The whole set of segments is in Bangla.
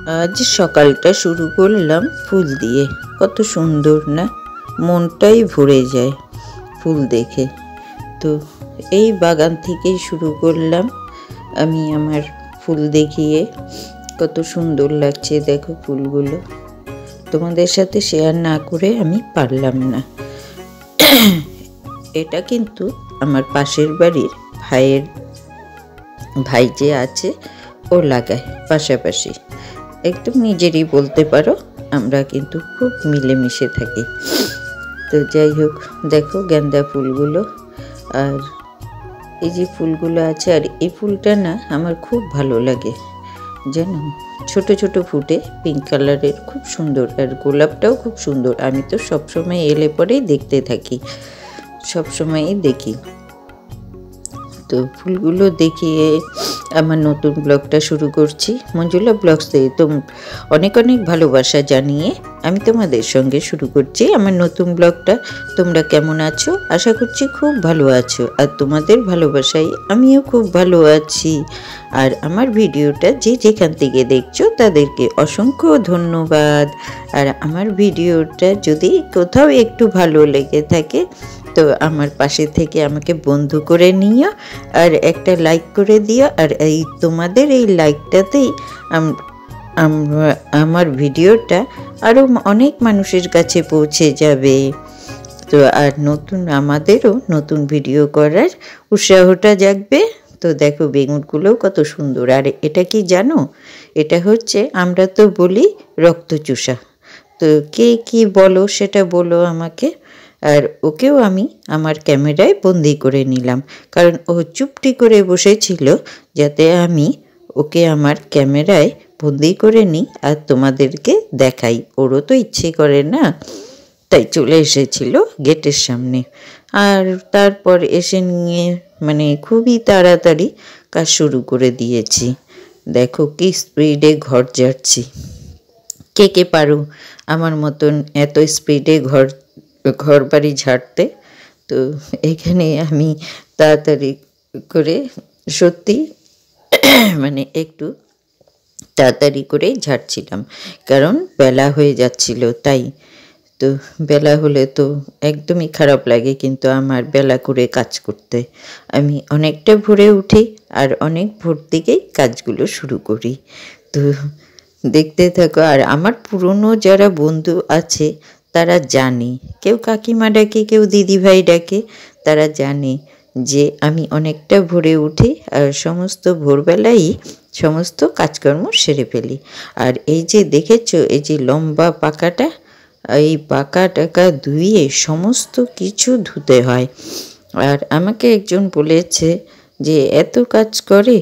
আজ সকালটা শুরু করলাম ফুল দিয়ে। কত সুন্দর না, মনটাই ভরে যায় ফুল দেখে। তো এই বাগান থেকেই শুরু করলাম আমি আমার ফুল দেখিয়ে। কত সুন্দর লাগছে দেখো ফুলগুলো, তোমাদের সাথে শেয়ার না করে আমি পারলাম না। এটা কিন্তু আমার পাশের বাড়ির ভাই যে আছে ও লাগায় পাশাপাশি, একদম নিজেরই বলতে পারো। আমরা কিন্তু খুব মিলেমিশে থাকি। তো যাই হোক, দেখো গাঁদা ফুলগুলো আর এই যে ফুলগুলো আছে। আর এই ফুলটা না আমার খুব ভালো লাগে, জানো, ছোট ছোট ফুটে পিঙ্ক কালারের, খুব সুন্দর। আর গোলাপটাও খুব সুন্দর। আমি তো সবসময় এলে পরেই দেখতে থাকি, সবসময়ই দেখি। তো ফুলগুলো দেখিয়ে আমার নতুন ব্লগটা শুরু করছি। মঞ্জুলা ব্লগসে তো অনেক অনেক ভালোবাসা জানিয়ে আমি তোমাদের সঙ্গে শুরু করছি আমার নতুন ব্লগটা। তোমরা কেমন আছো? আশা করছি খুব ভালো আছো। আর তোমাদের ভালোবাসায় আমিও খুব ভালো আছি। আর আমার ভিডিওটা যে যেখান থেকে দেখছো তাদেরকে অসংখ্য ধন্যবাদ। আর আমার ভিডিওটা যদি কোথাও একটু ভালো লেগে থাকে তো আমার পাশে থেকে আমাকে বন্ধু করে নিও আর একটা লাইক করে দিও। আর এই তোমাদের এই লাইকটাতেই আমার ভিডিওটা আরও অনেক মানুষের কাছে পৌঁছে যাবে। তো আর আমাদেরও নতুন ভিডিও করার উৎসাহটা জাগবে। তো দেখো বেগুনগুলোও কত সুন্দর। আর এটা কি জানো, এটা হচ্ছে, আমরা তো বলি রক্তচোষা। তো কে কি বলো সেটা বলো আমাকে। আর ওকেও আমি আমার ক্যামেরায় বন্দি করে নিলাম, কারণ ও চুপটি করে বসেছিল যাতে আমি ওকে আমার ক্যামেরায় বন্দি করে নিই আর তোমাদেরকে দেখাই। ওরও তো ইচ্ছে করে না, তাই চলে এসেছিল গেটের সামনে। আর তারপর এসে নিয়ে খুবই তাড়াতাড়ি কাজ শুরু করে দিয়েছি। দেখো কি স্পিডে ঘর ঝাড়ছি। কে কে পারো আমার মতন এত স্পিডে ঘর বাড়ি ঝাড়তে? তো এখানে আমি তাড়াতাড়ি করে সত্যি একটু তাড়াতাড়ি করে ঝাড়ছিলাম, কারণ বেলা হয়ে যাচ্ছিল তাই। তো বেলা হলে তো একদমই খারাপ লাগে, কিন্তু আমার বেলা করে কাজ করতে। আমি অনেকটা ভোরে উঠি আর অনেক ভোর থেকেই কাজগুলো শুরু করি। তো দেখতে থাকো। আর আমার পুরনো যারা বন্ধু আছে তারা জানে, কেউ কাকিমা ডাকে, কেউ দিদিভাই ডাকে, তারা জানে যে আমি অনেকটা ভোরে উঠি আর সমস্ত ভোরবেলাই সমস্ত কাজকর্ম সেরে ফেলি। আর এই যে দেখেছো, এই যে লম্বা পাকাটা, এই পাকা টাকা ধুয়ে সমস্ত কিছু ধুতে হয়। আর আমাকে একজন বলেছে যে এত কাজ করে,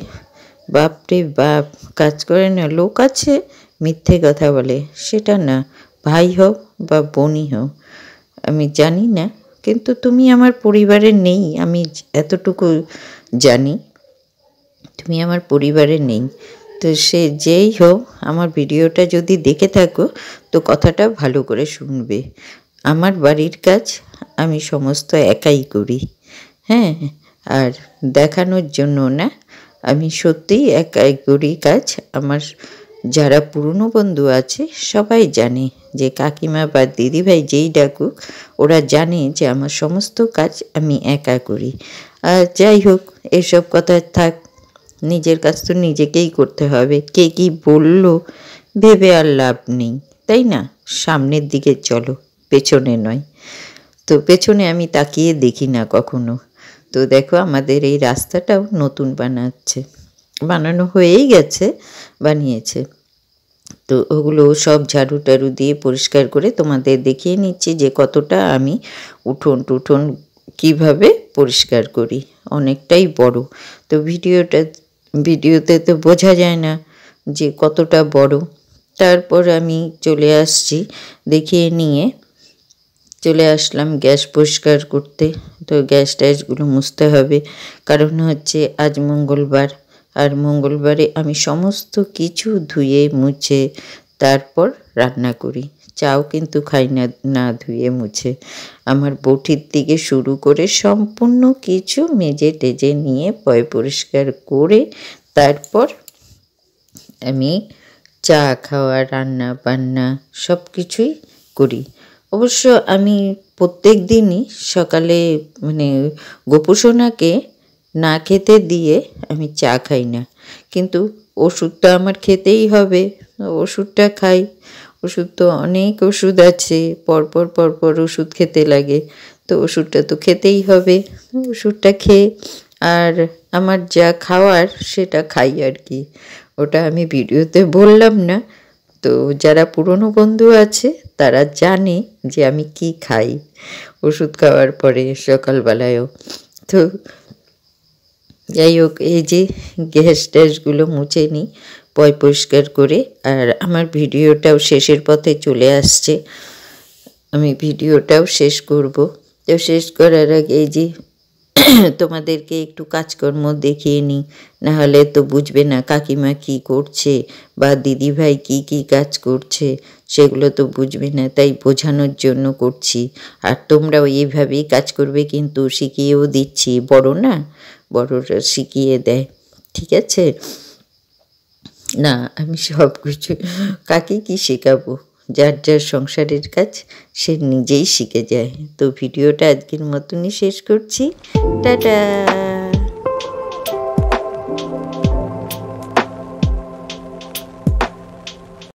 বাপরে বাপ, কাজ করে না, লোক আছে মিথ্যে কথা বলে। সেটা না, ভাই হও বা বোনই হও, আমি জানি না, কিন্তু তুমি আমার পরিবারে নেই, আমি এতটুকু জানি তুমি আমার পরিবারে নেই। তো সে যেই হোক, আমার ভিডিওটা যদি দেখে থাকো তো কথাটা ভালো করে শুনবে। আমার বাড়ির কাজ আমি সমস্ত একাই করি, হ্যাঁ। আর দেখানোর জন্য না, আমি সত্যিই একাই করি কাজ। আমার যারা পুরনো বন্ধু আছে সবাই জানে, যে কাকিমা বা দিদিভাই যেই ডাকুক, ওরা জানে যে আমার সমস্ত কাজ আমি একা করি। আর যাই হোক, এসব কথা থাক, নিজের কাজ তো নিজেকেই করতে হবে। কে কি বললো ভেবে আর লাভ নেই, তাই না? সামনের দিকে চলো, পেছনে নয়। তো পেছনে আমি তাকিয়ে দেখি না কখনো। তো দেখো আমাদের এই রাস্তাটাও নতুন বানানো হয়েই গেছে, বানিয়েছে। তো ওগুলো সব ঝাড়ু টাড়ু দিয়ে পরিষ্কার করে তোমাদের দেখিয়ে নিচ্ছি যে কতটা আমি উঠোন টুঠোন কীভাবে পরিষ্কার করি। অনেকটাই বড়। তো ভিডিওতে তো বোঝা যায় না যে কতটা বড়। তারপর আমি চলে আসছি, দেখিয়ে নিয়ে চলে আসলাম গ্যাস পরিষ্কার করতে। তো গ্যাস ট্যাসগুলো মুছতে হবে, কারণ হচ্ছে আজ মঙ্গলবার। আর মঙ্গলবারে আমি সমস্ত কিছু ধুয়ে মুছে তারপর রান্না করি। চাও কিন্তু খাই না না ধুয়ে মুছে। আমার বটির থেকে শুরু করে সম্পূর্ণ কিছু মেজে টেজে নিয়ে পরিষ্কার করে তারপর আমি চা খাওয়া, রান্না বান্না সব কিছুই করি। অবশ্য আমি প্রত্যেক দিনই সকালে মানে গোপুসোনাকে না খেতে দিয়ে আমি চা খাই না, কিন্তু ওষুধটা আমার খেতেই হবে, ওষুধটা খাই। ওষুধ তো অনেক ওষুধ আছে, পরপর পরপর ওষুধ খেতে লাগে, তো ওষুধটা তো খেতেই হবে। ওষুধটা খেয়ে আর আমার যা খাওয়ার সেটা খাই আর কি, ওটা আমি ভিডিওতে বললাম না। তো যারা পুরনো বন্ধু আছে তারা জানে যে আমি কি খাই ওষুধ খাওয়ার পরে সকালবেলায়ও। তো যাই হোক, এই যে গ্যাস ট্যাসগুলো মুছে নিই পরিষ্কার করে। আর আমার ভিডিওটাও শেষের পথে চলে আসছে, আমি ভিডিওটাও শেষ করব। তো শেষ করার আগে এই যে তোমাদেরকে একটু কাজকর্ম দেখিয়ে নিই, নাহলে তো বুঝবে না কাকিমা কী করছে বা দিদিভাই কী কাজ করছে, সেগুলো তো বুঝবে না, তাই বোঝানোর জন্য করছি। আর তোমরাও এইভাবেই কাজ করবে, কিন্তু শিখিয়েও দিচ্ছি, বড় না, বড়রা শিখিয়ে দেয়, ঠিক আছে? না আমি সব কিছু কাকে কি শেখাবো, যার যার সংসারের কাজ সে নিজেই শিখে যায়। তো ভিডিওটা আজকের মতনই শেষ করছি, টাটা।